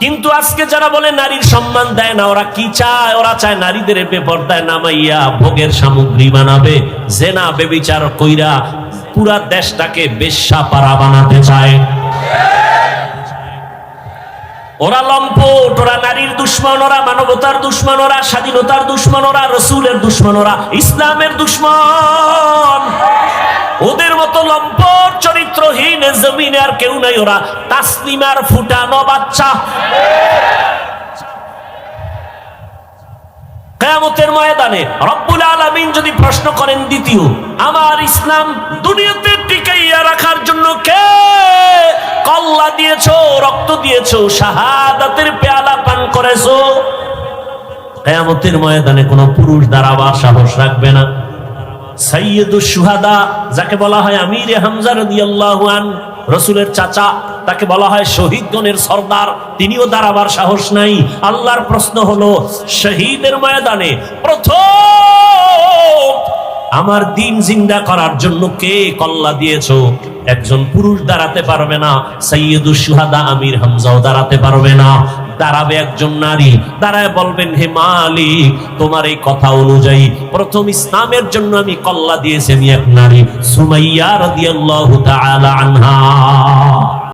কিন্তু আজকে যারা বলে নারীর সম্মান দেয় না, ওরা কি চায়? ওরা চায় নারীদের বেপরদায় নামাইয়া ভোগের সামগ্রী বানাবে, জেনা বেবিচার কইরা পুরা দেশটাকে বেশ্যা বানাতে চায়। ওরা লম্পট, ওরা নারীর দুশ্মন, ওরা মানবতার দুশ্মন, ওরা স্বাধীনতার দুশ্মন, ওরা রসুলের দুশ্মন, ওরা ইসলামের দুশ্মন। ওদের মতো লম্পট চরিত্রহীন জমিনে আর কেউ নাই। ওরা তাসলিমার ফুটানো বাচ্চা। কিয়ামতের ময়দানে রব্বুল আলামিন যদি প্রশ্ন করেন, দ্বিতীয় আমার ইসলাম দুনিয়াতে টিকাইয়া রাখার জন্য কে কল্লা দিয়েছো, রক্ত দিয়েছো, শাহাদাতের পেয়ালা পান করেছো? কিয়ামতের ময়দানে কোন পুরুষ দাঁড়াবার সাহস রাখবে না। সাইয়্যিদুশ শুহাদা, যাকে বলা হয় আমিরে হামজা রাদিয়াল্লাহু আনহু, রাসূলের চাচা, তাকে বলা হয় শহীদগণের সর্দার, তিনিও দাঁড়াবার সাহস নাই। আল্লাহর প্রশ্ন হলো, শহীদের ময়দানে প্রথম আমার দিন জিন্দা করার জন্য কে কল্লা দিয়েছো? একজন পুরুষ দাঁড়াতে পারবে না, সাইয়্যিদুশ শুহাদা আমির হামজাও দাঁড়াতে পারবে না। দাঁড়াবে একজন নারী, দাঁড়ায় বলবেন, হে মালিক, তোমার এই কথা অনুযায়ী প্রথম ইসলামের জন্য আমি কল্লা দিয়েছি আমি এক নারী, সুমাইয়া রাদিয়াল্লাহু তাআলা আনহা।